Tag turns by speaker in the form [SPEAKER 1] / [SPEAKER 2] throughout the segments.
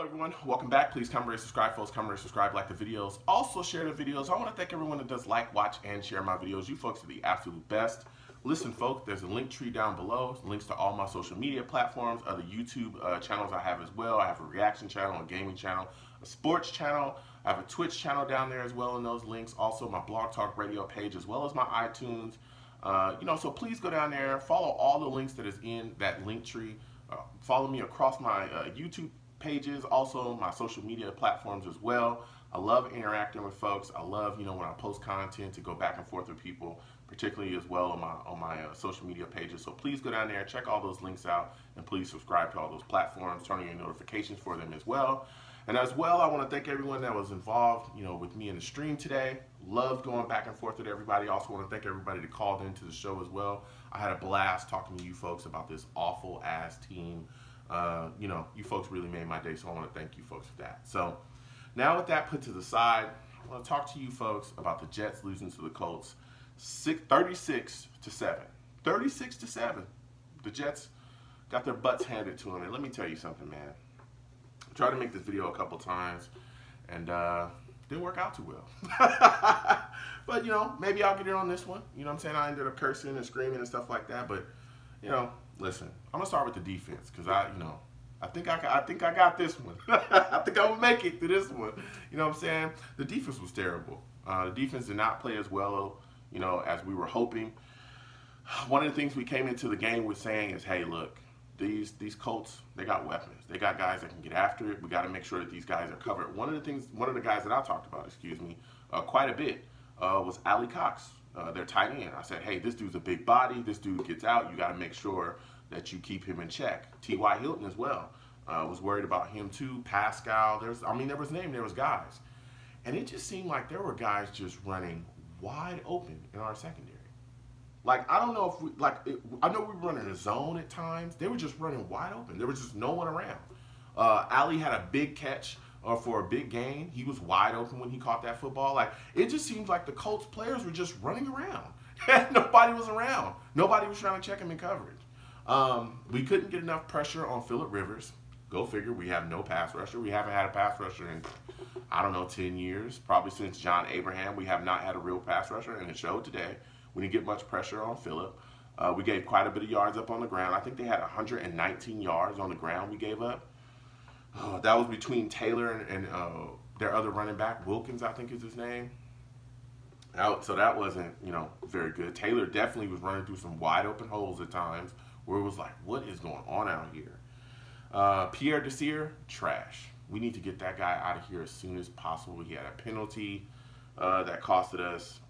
[SPEAKER 1] everyone, welcome back. Please comment, rate, subscribe, folks. Comment, rate, subscribe, like the videos. Also share the videos. I want to thank everyone that does like, watch, and share my videos. You folks are the absolute best. Listen, folks, there's a link tree down below. Links to all my social media platforms, other YouTube channels I have as well. I have a reaction channel, a gaming channel, a sports channel. I have a Twitch channel down there as well in those links. Also my Blog Talk Radio page as well as my iTunes. So please go down there, follow all the links that is in that link tree. Follow me across my YouTube pages, also my social media platforms as well. I love interacting with folks. I love, when I post content to go back and forth with people, particularly as well on my social media pages. So please go down there, check all those links out, and please subscribe to all those platforms, turn on your notifications for them as well. And as well, I want to thank everyone that was involved, with me in the stream today. Loved going back and forth with everybody. Also want to thank everybody that called into the show as well. I had a blast talking to you folks about this awful ass team. You folks really made my day, so I want to thank you folks for that. So now with that put to the side, I want to talk to you folks about the Jets losing to the Colts 36-7. 36-7. The Jets got their butts handed to them. And let me tell you something, man. I tried to make this video a couple times and didn't work out too well. But, maybe I'll get it on this one. You know what I'm saying? I ended up cursing and screaming and stuff like that. But, listen, I'm going to start with the defense because I think I got this one. I think I'm going to make it to this one. You know what I'm saying? The defense was terrible. The defense did not play as well, as we were hoping. One of the things we came into the game with saying is, hey, look, these Colts, they got weapons. They got guys that can get after it. We got to make sure that these guys are covered. One of the guys that I talked about, quite a bit, was Ali Cox, their tight end. I said, hey, this dude's a big body. This dude gets out. You got to make sure that you keep him in check. T.Y. Hilton as well. Was worried about him too. Pascal. there was guys. And it just seemed like there were guys just running wide open in our secondary. I don't know if I know we were running a zone at times. They were just running wide open. There was just no one around. Ali had a big catch for a big gain. He was wide open when he caught that football. It just seems like the Colts players were just running around. Nobody was around. Nobody was trying to check him in coverage. We couldn't get enough pressure on Phillip Rivers. Go figure. We have no pass rusher. We haven't had a pass rusher in, 10 years. Probably since John Abraham, we have not had a real pass rusher, and it showed today. We didn't get much pressure on Phillip. We gave quite a bit of yards up on the ground. I think they had 119 yards on the ground we gave up. That was between Taylor and their other running back, Wilkins, I think is his name. So that wasn't, very good. Taylor definitely was running through some wide open holes at times where it was like, what is going on out here? Pierre Desir, trash. We need to get that guy out of here as soon as possible. He had a penalty that costed us.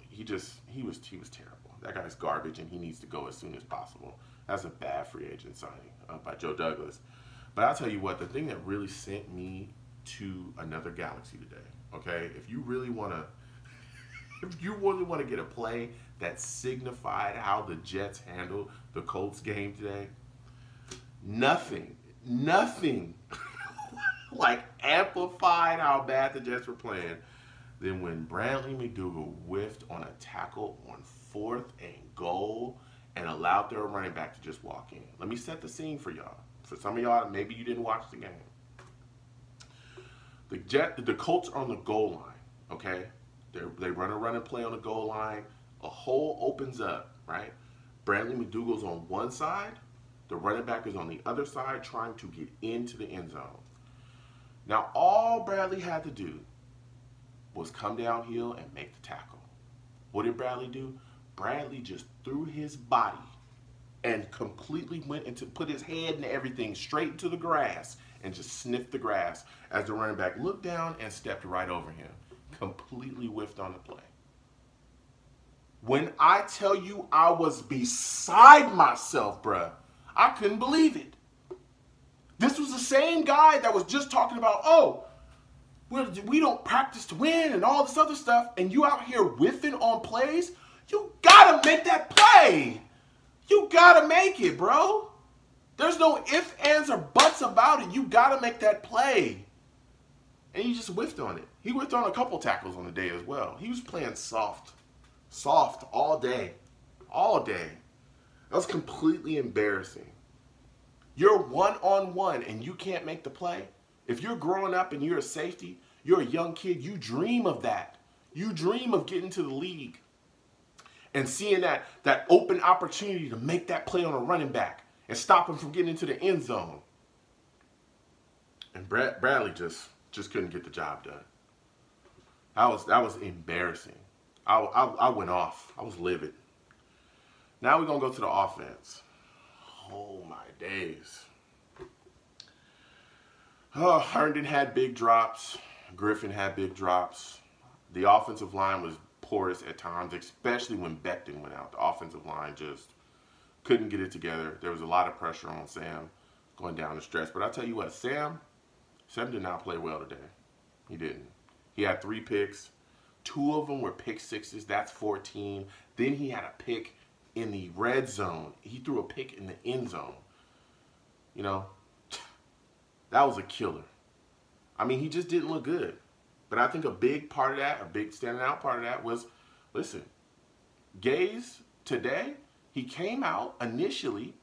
[SPEAKER 1] He was terrible. That guy's garbage, and he needs to go as soon as possible. That's a bad free agent signing by Joe Douglas. But I'll tell you what, the thing that really sent me to another galaxy today, okay? If you really want to get a play that signified how the Jets handled the Colts game today, nothing amplified how bad the Jets were playing than when Brantley McDougal whiffed on a tackle on 4th and goal and allowed their running back to just walk in. Let me set the scene for y'all. For some of y'all, maybe you didn't watch the game. The Colts are on the goal line, okay? They run a running play on the goal line. A hole opens up, right? Brantley McDougal's on one side. The running back is on the other side trying to get into the end zone. Now, all Bradley had to do was come downhill and make the tackle. What did Bradley do? Bradley just threw his body and completely put his head and everything straight into the grass and just sniffed the grass as the running back looked down and stepped right over him. Completely whiffed on the play. When I tell you I was beside myself, bruh, I couldn't believe it. This was the same guy that was just talking about, oh, we don't practice to win and all this other stuff, and you out here whiffing on plays. You gotta make that play. You gotta make it, bro. There's no ifs, ands, or buts about it. You gotta make that play. And he just whiffed on it. He whiffed on a couple tackles on the day as well. He was playing soft all day. All day. That was completely embarrassing. You're one-on-one and you can't make the play. If you're growing up and you're a safety, you're a young kid, you dream of that. You dream of getting to the league and seeing that open opportunity to make that play on a running back and stop him from getting into the end zone. And Bradley just couldn't get the job done. That was embarrassing. I went off. I was livid. Now we're going to go to the offense. Oh, my days. Oh, Herndon had big drops. Griffin had big drops. The offensive line was porous at times, especially when Becton went out. The offensive line just couldn't get it together. There was a lot of pressure on Sam going down the stretch. But I tell you what, Sam did not play well today. He didn't. He had 3 picks. 2 of them were pick sixes. That's 14. Then he had a pick in the red zone. He threw a pick in the end zone. You know, that was a killer. I mean, he just didn't look good. But I think a big part of that, a big standing out part of that was, listen, Gase today, he came out initially,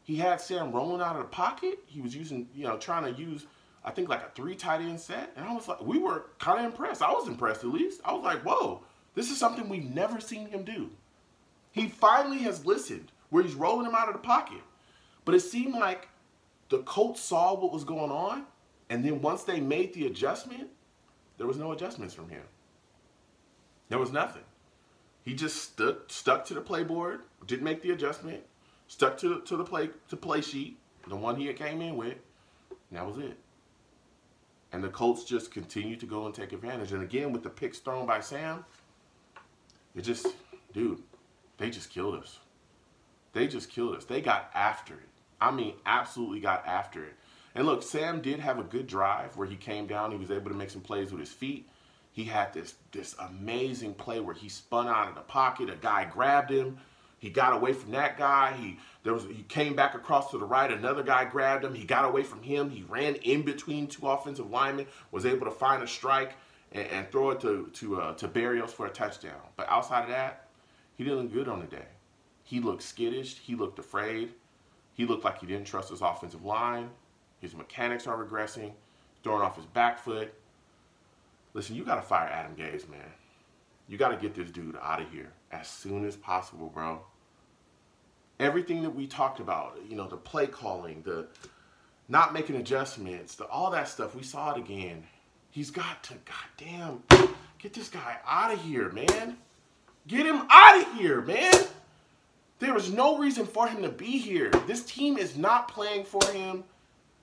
[SPEAKER 1] he had Sam rolling out of the pocket. He was using, trying to use, I think, like a 3 tight end set. And I was like, we were kind of impressed. I was impressed, at least. I was like, whoa, this is something we've never seen him do. He finally has listened where he's rolling him out of the pocket. But it seemed like the Colts saw what was going on. And then once they made the adjustment, there was no adjustments from him. There was nothing. He just stuck to the playboard, didn't make the adjustment, stuck to the play sheet, the one he came in with, and that was it. And the Colts just continued to go and take advantage. And again, with the picks thrown by Sam, it just, dude, they just killed us. They just killed us. They got after it. I mean, absolutely got after it. And look, Sam did have a good drive where he came down. He was able to make some plays with his feet. He had this amazing play where he spun out of the pocket. A guy grabbed him. He got away from that guy. He came back across to the right. Another guy grabbed him. He got away from him. He ran in between 2 offensive linemen, was able to find a strike and throw it to Barrios for a touchdown. But outside of that, he didn't look good on the day. He looked skittish. He looked afraid. He looked like he didn't trust his offensive line. His mechanics are regressing, throwing off his back foot. Listen, you got to fire Adam Gase, man. You got to get this dude out of here as soon as possible, bro. Everything that we talked about, the play calling, the not making adjustments, all that stuff, we saw it again. He's got to, goddamn, get this guy out of here, man. Get him out of here, man. There is no reason for him to be here. This team is not playing for him.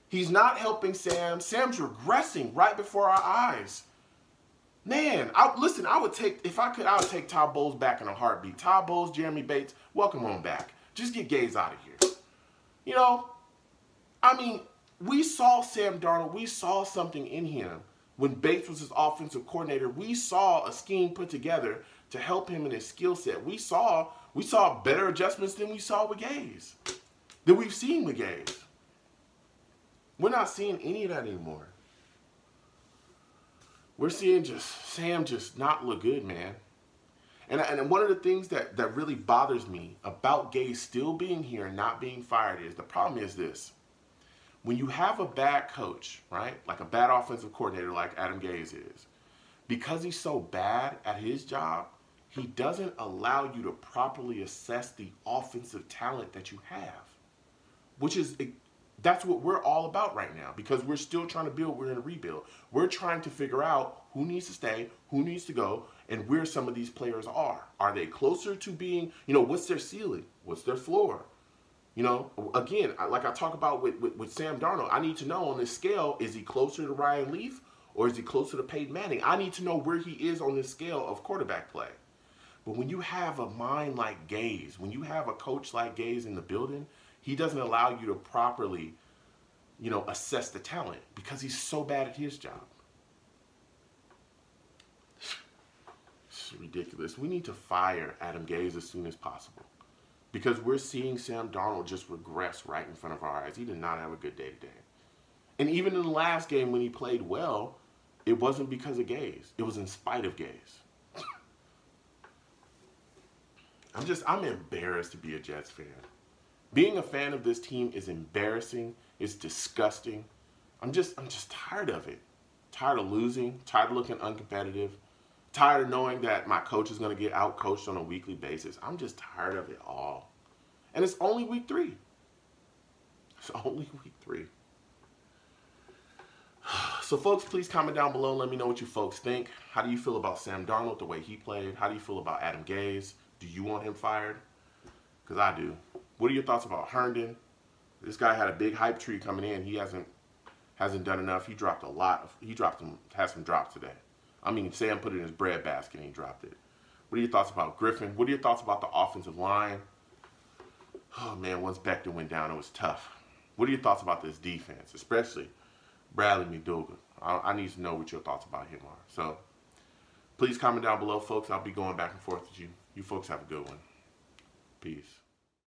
[SPEAKER 1] He's not helping Sam. Sam's regressing right before our eyes. Man, listen, I would take take Todd Bowles back in a heartbeat. Todd Bowles, Jeremy Bates, welcome on back. Just get Gase out of here. I mean, we saw Sam Darnold. We saw something in him when Bates was his offensive coordinator. We saw a scheme put together to help him in his skill set. We saw better adjustments than we saw with Gase, than we've seen with Gase. We're not seeing any of that anymore. We're seeing Sam just not look good, man. And one of the things that really bothers me about Gase still being here and not being fired is, the problem is this. When you have a bad coach, right, like a bad offensive coordinator like Adam Gase is, because he's so bad at his job, he doesn't allow you to properly assess the offensive talent that you have, which is... That's what we're all about right now, because we're still trying to build. We're in a rebuild. We're trying to figure out who needs to stay, who needs to go, and where some of these players are. Are they closer to being, what's their ceiling? What's their floor? Again, like I talk about with Sam Darnold, I need to know on this scale, is he closer to Ryan Leaf or is he closer to Peyton Manning? I need to know where he is on this scale of quarterback play. But when you have a mind like Gase, when you have a coach like Gase in the building, he doesn't allow you to properly, assess the talent because he's so bad at his job. It's ridiculous. We need to fire Adam Gase as soon as possible because we're seeing Sam Darnold just regress right in front of our eyes. He did not have a good day today. And even in the last game when he played well, it wasn't because of Gase. It was in spite of Gase. I'm embarrassed to be a Jets fan. Being a fan of this team is embarrassing. It's disgusting. I'm just tired of it. Tired of losing, tired of looking uncompetitive, tired of knowing that my coach is going to get out-coached on a weekly basis. I'm just tired of it all. And it's only week 3. It's only week 3. So, folks, please comment down below and let me know what you folks think. How do you feel about Sam Darnold, the way he played? How do you feel about Adam Gase? Do you want him fired? Because I do. What are your thoughts about Herndon? This guy had a big hype tree coming in. He hasn't done enough. He dropped a lot. Had some drops today. I mean, Sam put it in his bread basket and he dropped it. What are your thoughts about Griffin? What are your thoughts about the offensive line? Oh, man, once Becton went down, it was tough. What are your thoughts about this defense, especially Bradley McDougald? I need to know what your thoughts about him are. So please comment down below, folks. I'll be going back and forth with you. You folks have a good one. Peace.